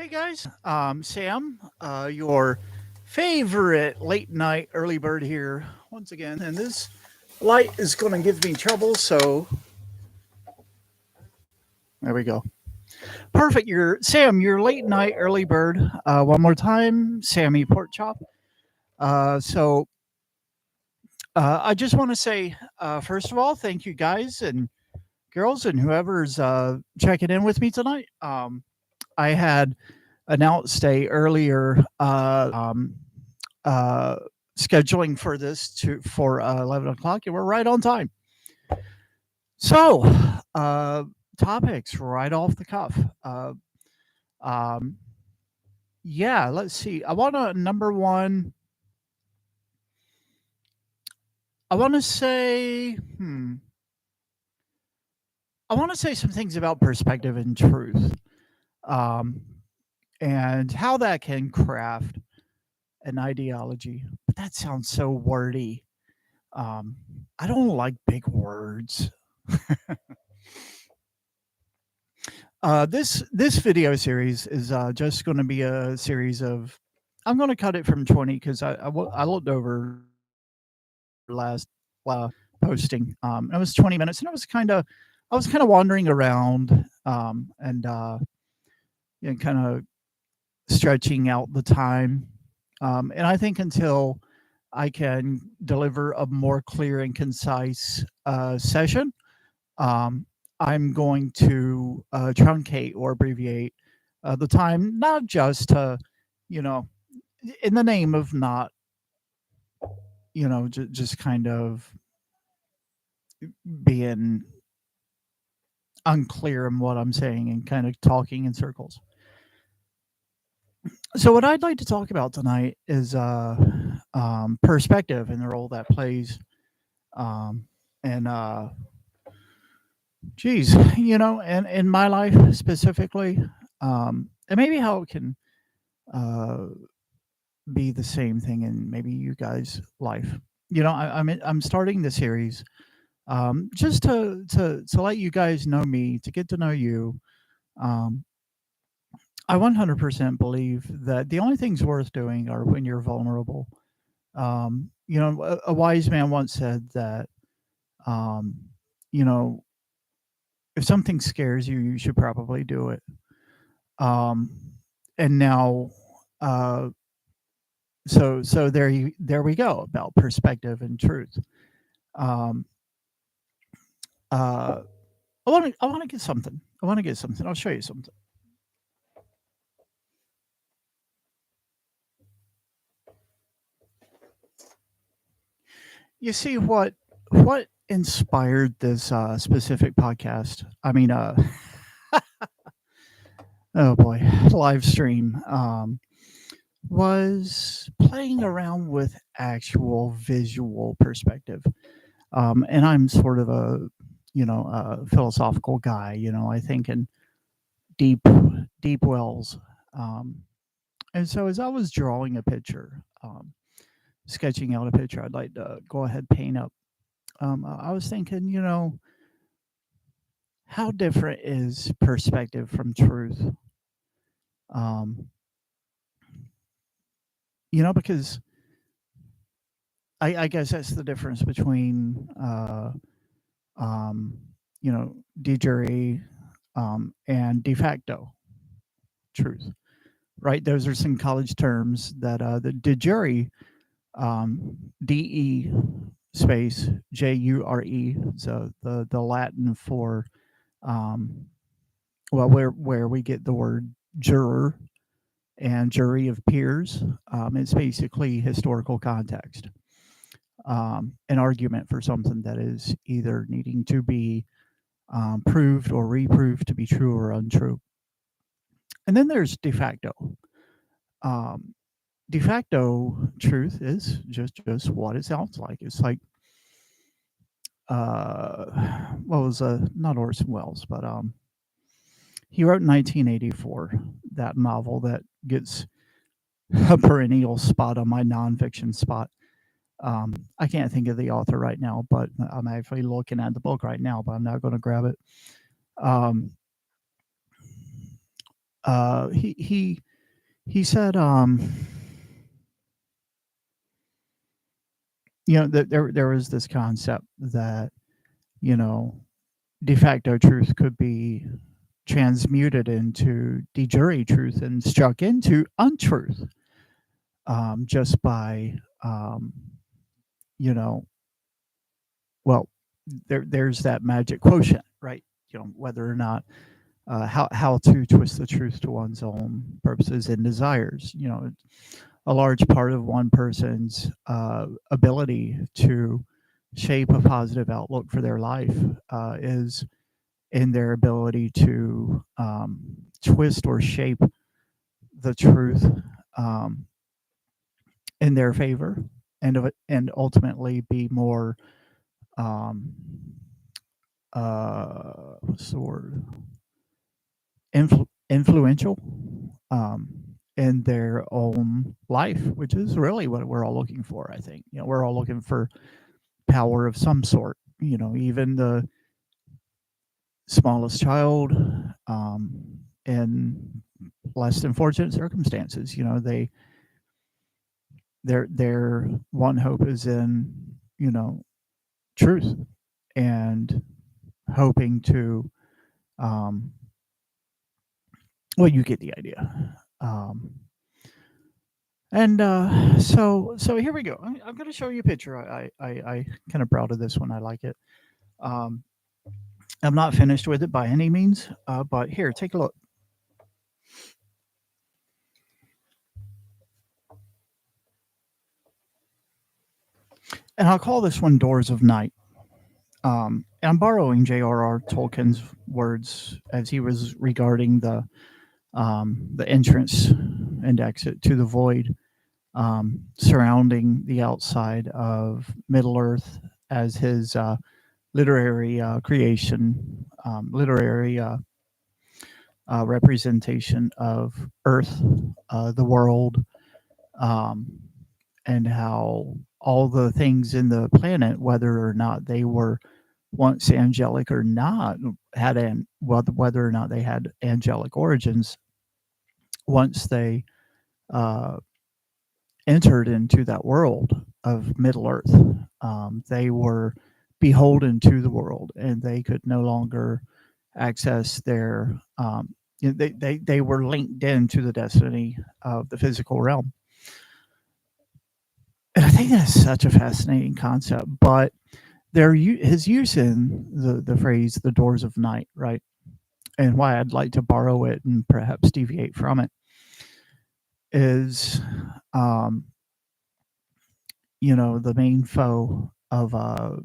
Hey guys, Sam, your favorite late night early bird here once again, and this light is going to give me trouble, so there we go. Perfect. You're Sam, your late night early bird. One more time, Sammy Pork Chop. So I just want to say, first of all, thank you guys and girls and whoever's checking in with me tonight. I had announced a earlier uh, scheduling for this to for 11 o'clock, and we're right on time. So, uh, topics right off the cuff. Um, yeah, let's see. I want to number one. I want to say. I want to say some things about perspective and truth, um, and how that can craft an ideology. But that sounds so wordy. Um, I don't like big words. This video series is just going to be a series of. I'm going to cut it from 20 because I looked over last posting. It was 20 minutes, and I was kind of wandering around and kind of stretching out the time. And I think until I can deliver a more clear and concise session, um, I'm going to truncate or abbreviate the time, not just to, you know, in the name of not, just kind of being unclear in what I'm saying and kind of talking in circles. So, what I'd like to talk about tonight is perspective and the role that plays. Um, and geez, and in my life specifically, and maybe how it can uh, be the same thing in maybe you guys' life. I'm starting the series just to let you guys know me, to get to know you. Um, I 100% believe that the only things worth doing are when you're vulnerable. A wise man once said that, um, you know, if something scares you, you should probably do it. Um, and now, uh, so there we go about perspective and truth. Um, uh, I want to get something. I want to get something. I'll show you something. You see what inspired this specific podcast? I mean, oh boy, live stream. Was playing around with actual visual perspective. And I'm sort of a philosophical guy. I think in deep, deep wells. Um, and so as I was drawing a picture, sketching out a picture, I'd like to go ahead paint up. I was thinking, how different is perspective from truth? Um, because I guess that's the difference between um, de jure and de facto truth, right? Those are some college terms that the de jure, de space jure, so the Latin for um, well, where we get the word juror and jury of peers. It's basically historical context, an argument for something that is either needing to be proved or reproved to be true or untrue. And then there's de facto. Um, De facto truth is just what it sounds like. It's like uh, what was not Orson Welles, but he wrote in 1984 that novel that gets a perennial spot on my nonfiction spot. I can't think of the author right now, but I'm actually looking at the book right now, but I'm not going to grab it. Um, He said, that there was this concept that, you know, de facto truth could be transmuted into de jure truth and struck into untruth, just by, you know, well, there's that magic quotient, right? Whether or not, how to twist the truth to one's own purposes and desires. A large part of one person's ability to shape a positive outlook for their life is in their ability to twist or shape the truth um, in their favor, and ultimately be more, um, what's the word, influential, um, in their own life, which is really what we're all looking for. I think we're all looking for power of some sort. Even the smallest child, in less than fortunate circumstances, their one hope is in truth, and hoping to, um, well, you get the idea. And so here we go. I'm going to show you a picture. I kind of proud of this one. I like it. Um, I'm not finished with it by any means, but here, take a look. And I'll call this one Doors of Night. And I'm borrowing J.R.R. Tolkien's words as he was regarding the entrance and exit to the void, surrounding the outside of Middle Earth as his literary creation, literary representation of Earth, the world, um, and how all the things in the planet, whether or not they were once angelic or not, whether or not they had angelic origins, once they uh, entered into that world of Middle Earth, they were beholden to the world, and they could no longer access their. They were linked into the destiny of the physical realm. And I think that's such a fascinating concept. But his use in the phrase "the doors of night," right, and why I'd like to borrow it and perhaps deviate from it is, um, the main foe of the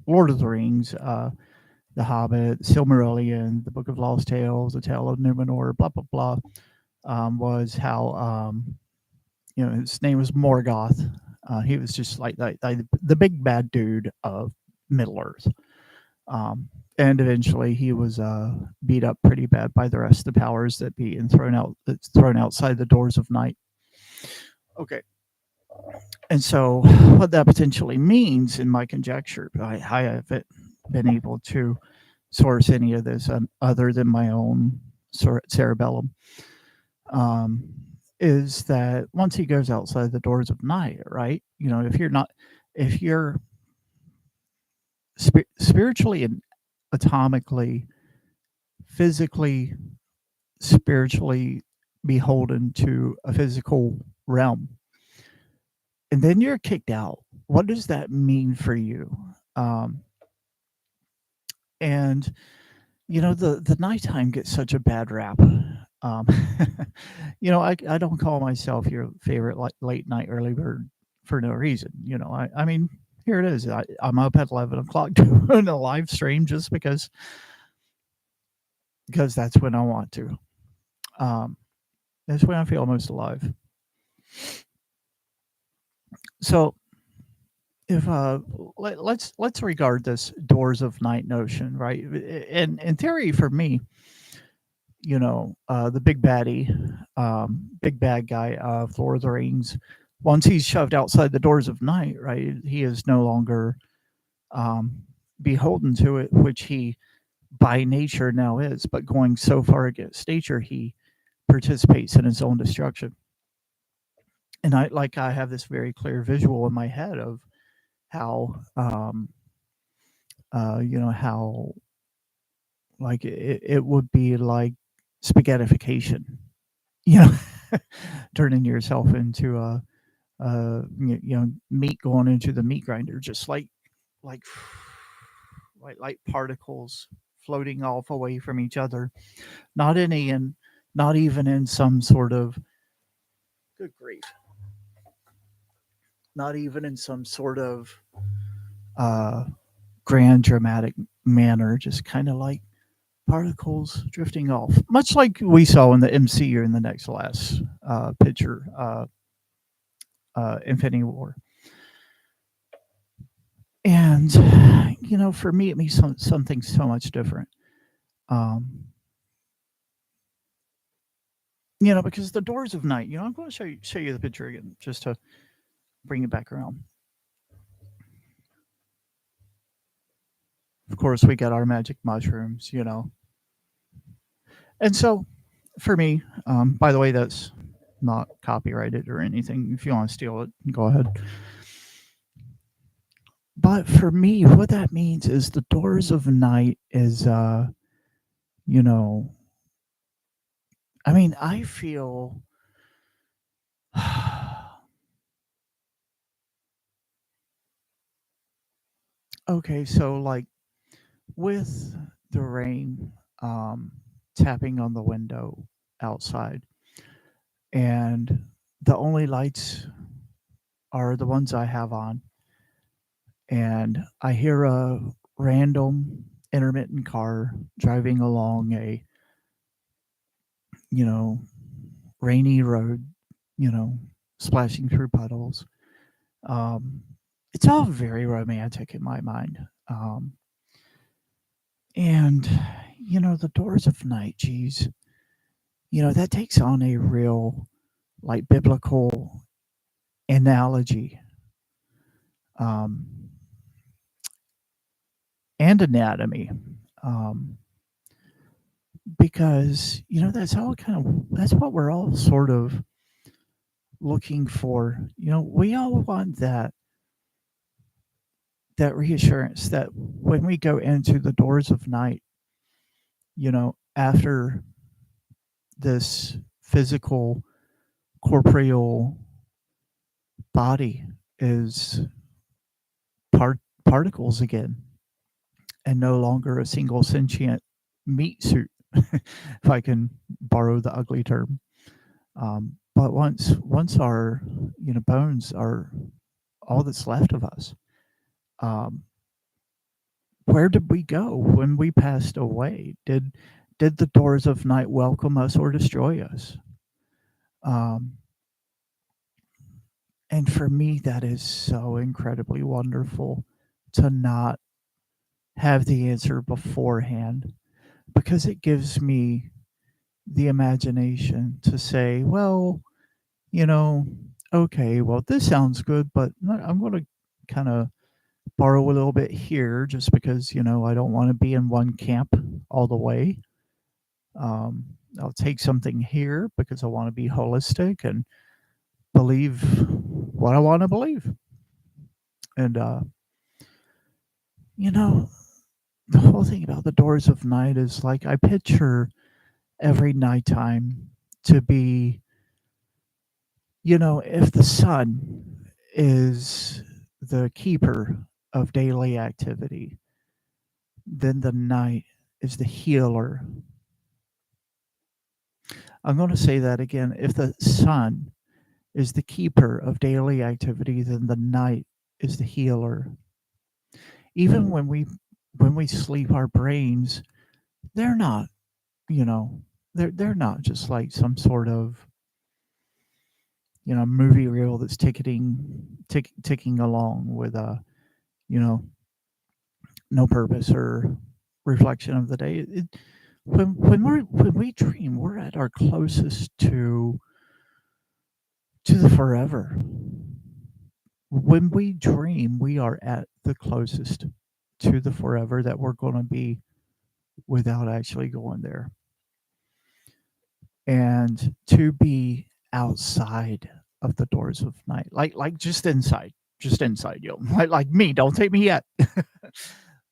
Lord of the Rings, The Hobbit, Silmarillion, The Book of Lost Tales, The Tale of Numenor, blah blah blah, was how, his name was Morgoth. He was just like the big bad dude of Middle Earth. Um, and eventually he was beat up pretty bad by the rest of the powers that be, and thrown outside the doors of night. Okay. And so, what that potentially means, in my conjecture, I haven't been able to source any of this, other than my own cerebellum, um, is that once he goes outside the doors of night, right? If you're spiritually and atomically, physically, spiritually beholden to a physical realm, and then you're kicked out, what does that mean for you? Um, and the nighttime gets such a bad rap. Um, I don't call myself your favorite late night early bird for no reason. I mean, here it is. I'm up at 11 o'clock doing a live stream just because that's when I want to. Um, that's when I feel most alive. So if let's regard this doors of night notion, right? In theory, for me, the big baddie, big bad guy of Lord of the Rings, once he's shoved outside the doors of night, right, he is no longer um, beholden to it, which he by nature now is, but going so far against nature, he participates in his own destruction. And I have this very clear visual in my head of how how like it would be like spaghettification, you know, turning yourself into meat going into the meat grinder, just like like particles floating off away from each other, not any in not even in some sort of good grief, not even in some sort of uh grand dramatic manner, just kind of like particles drifting off, much like we saw in the MC or in the next to last picture, Infinity War. And for me, it means something so much different. Um, because the doors of night. I'm going to show you the picture again, just to bring it back around. Of course, we got our magic mushrooms. And so, for me, by the way, that's not copyrighted or anything. If you want to steal it, go ahead. But for me, what that means is the doors of night is, you know, I mean, I feel, okay, so like with the rain um, tapping on the window outside, and the only lights are the ones I have on, and I hear a random intermittent car driving along a, you know, rainy road, you know, splashing through puddles. Um, it's all very romantic in my mind. And, the doors of night, geez, that takes on a real, like, biblical analogy um, and anatomy. Um, because, that's what we're all sort of looking for. We all want that reassurance that when we go into the doors of night, after this physical, corporeal body is particles again and no longer a single sentient meat suit, if I can borrow the ugly term. But once our bones are all that's left of us, um, where did we go when we passed away? Did the doors of night welcome us or destroy us? Um, and for me, that is so incredibly wonderful to not have the answer beforehand, because it gives me the imagination to say, well, you know, okay, well, this sounds good, but I'm going to kind of borrow a little bit here just because, I don't want to be in one camp all the way. Um, I'll take something here because I want to be holistic and believe what I want to believe. And, you know, the whole thing about the doors of night is like I picture every nighttime to be, if the sun is the keeper of daily activity, then the night is the healer. I'm going to say that again. If the sun is the keeper of daily activity, then the night is the healer. Even when we sleep, our brains, they're not, you know, they're not just like some sort of movie reel that's ticking along with you know no purpose or reflection of the day. When we dream, we're at our closest to the forever. When we dream, we are at the closest to the forever that we're going to be without actually going there. And to be outside of the doors of night, like just inside you, like me. Don't take me yet.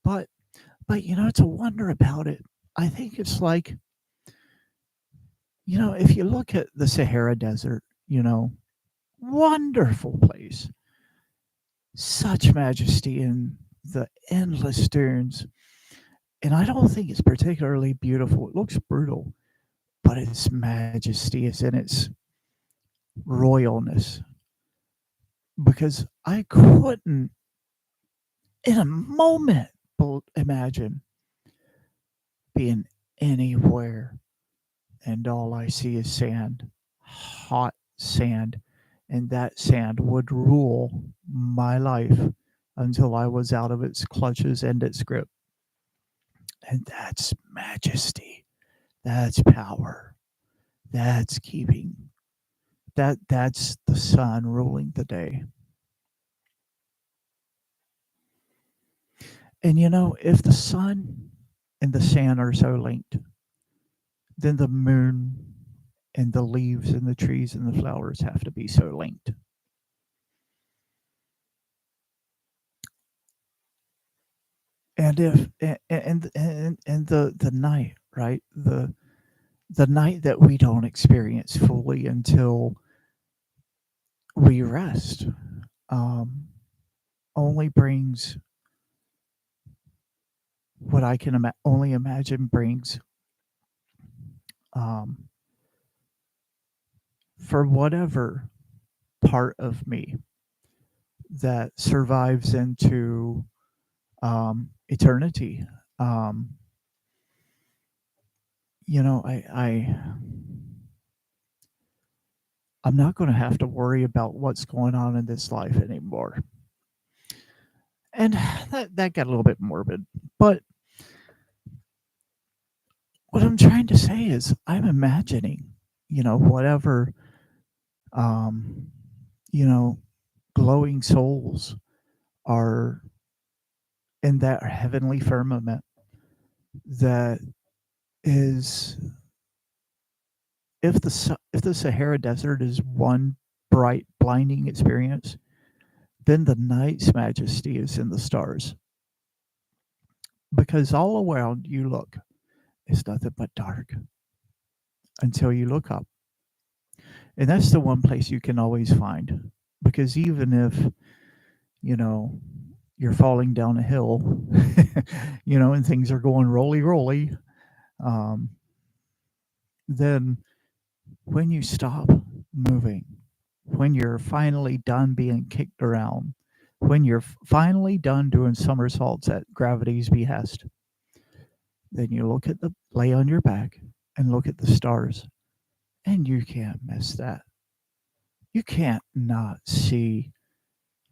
but to wonder about it, I think it's like, if you look at the Sahara Desert, wonderful place, such majesty in the endless dunes. And I don't think it's particularly beautiful. It looks brutal, but its majesty is in its royalness. Because I couldn't, in a moment, imagine being anywhere and all I see is sand, hot sand, and that sand would rule my life until I was out of its clutches and its grip. And that's majesty. That's power. That's keeping. That's the sun ruling the day. And if the sun and the sand are so linked, then the moon and the leaves and the trees and the flowers have to be so linked. And if and the night, right? The night that we don't experience fully until we rest, um, only brings what I can only imagine brings, um, for whatever part of me that survives into eternity. Um, I'm not going to have to worry about what's going on in this life anymore. And that got a little bit morbid, but what I'm trying to say is I'm imagining, whatever, um, you know, glowing souls are in that heavenly firmament that is, if the Sahara Desert is one bright, blinding experience, then the night's majesty is in the stars. Because all around you look, it's nothing but dark until you look up. And that's the one place you can always find. Because even if, you know, you're falling down a hill, and things are going roly roly, um, then when you stop moving, when you're finally done being kicked around, when you're finally done doing somersaults at gravity's behest, then you lay on your back and look at the stars, and you can't miss that. You can't not see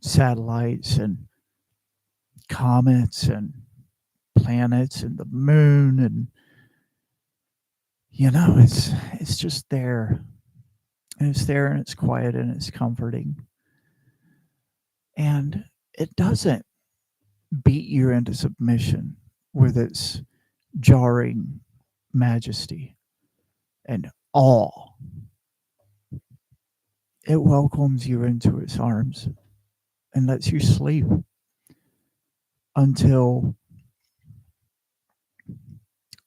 satellites and comets and planets and the moon, and it's just there, and it's there, and it's quiet, and it's comforting, and it doesn't beat you into submission with its jarring majesty and awe. It welcomes you into its arms and lets you sleep until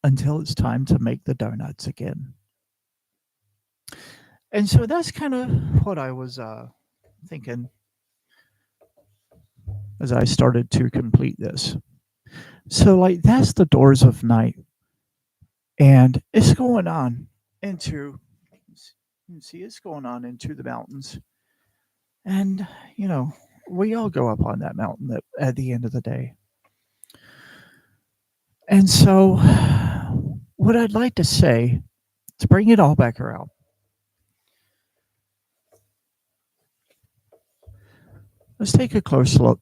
it's time to make the donuts again. And so that's kind of what I was thinking as I started to complete this. So, like, that's the doors of night, and it's going on into, you can see it's going on into the mountains, and we all go up on that mountain at the end of the day. And so, what I'd like to say to bring it all back around, let's take a close look.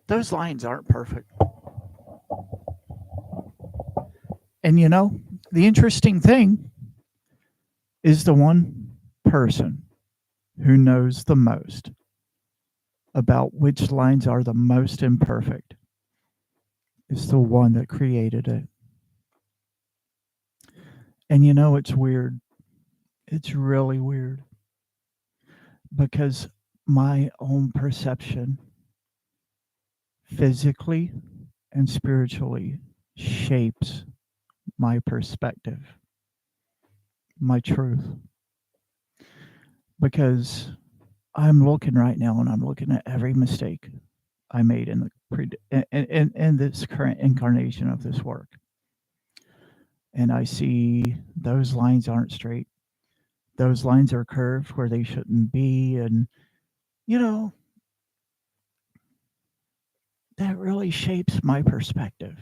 Those lines aren't perfect. And the interesting thing is the one person who knows the most about which lines are the most imperfect is the one that created it. And you know, it's weird. It's really weird because my own perception, physically and spiritually, shapes my perspective, my truth. Because I'm looking right now and I'm looking at every mistake I made in the in this current incarnation of this work. And I see those lines aren't straight. Those lines are curved where they shouldn't be. And, you know, that really shapes my perspective.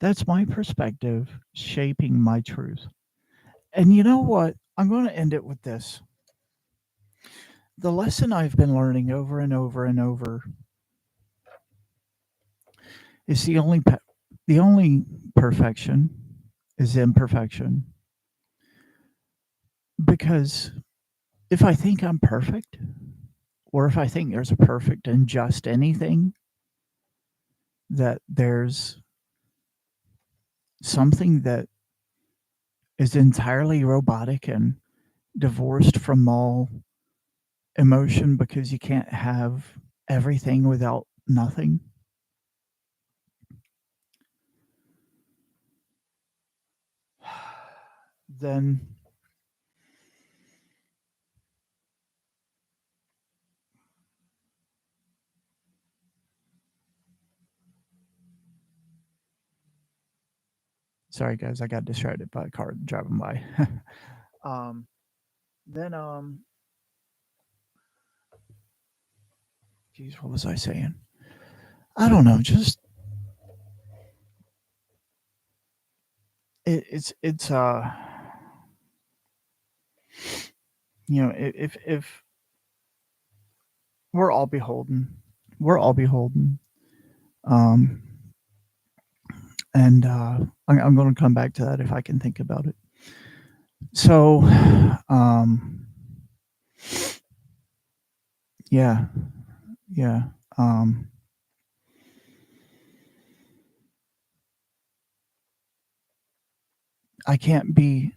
That's my perspective shaping my truth. And you know what? I'm going to end it with this. The lesson I've been learning over and over and over is the only perfection is imperfection. Because if I think I'm perfect, or if I think there's a perfect and just anything, that there's something that is entirely robotic and divorced from all emotion because you can't have everything without nothing, then sorry guys, I got distracted by a car driving by. um, then geez, what was I saying? I don't know. Just it's if we're all beholden, we're all beholden. Um, and I'm going to come back to that if I can think about it. So, um, yeah, yeah. Um, I can't be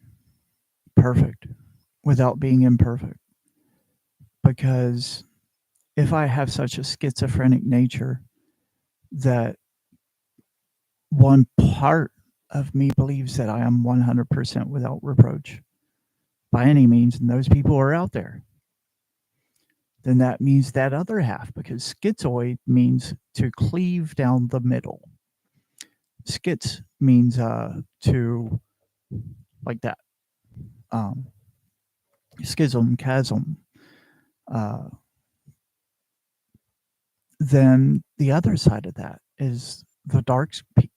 perfect without being imperfect because if I have such a schizophrenic nature that one part of me believes that I am 100% without reproach by any means, and those people are out there, then that means that other half, because schizoid means to cleave down the middle. Schiz means to like that. Um, Schism, chasm. Uh, then the other side of that is the dark,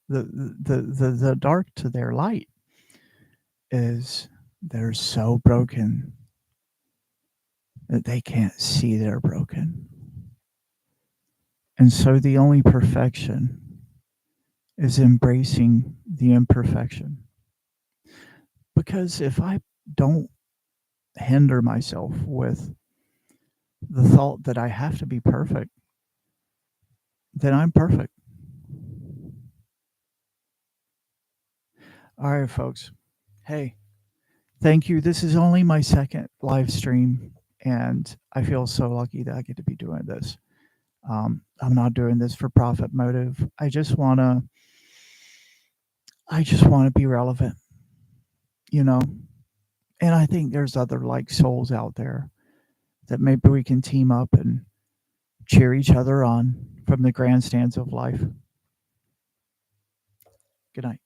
the dark to their light is they're so broken that they can't see they're broken. And so the only perfection is embracing the imperfection. Because if I don't hinder myself with the thought that I have to be perfect, then I'm perfect. All right, folks. Hey, thank you. This is only my second live stream, and I feel so lucky that I get to be doing this. I'm not doing this for profit motive. I just want to be relevant, you know. And I think there's other like souls out there that maybe we can team up and cheer each other on from the grandstands of life. Good night.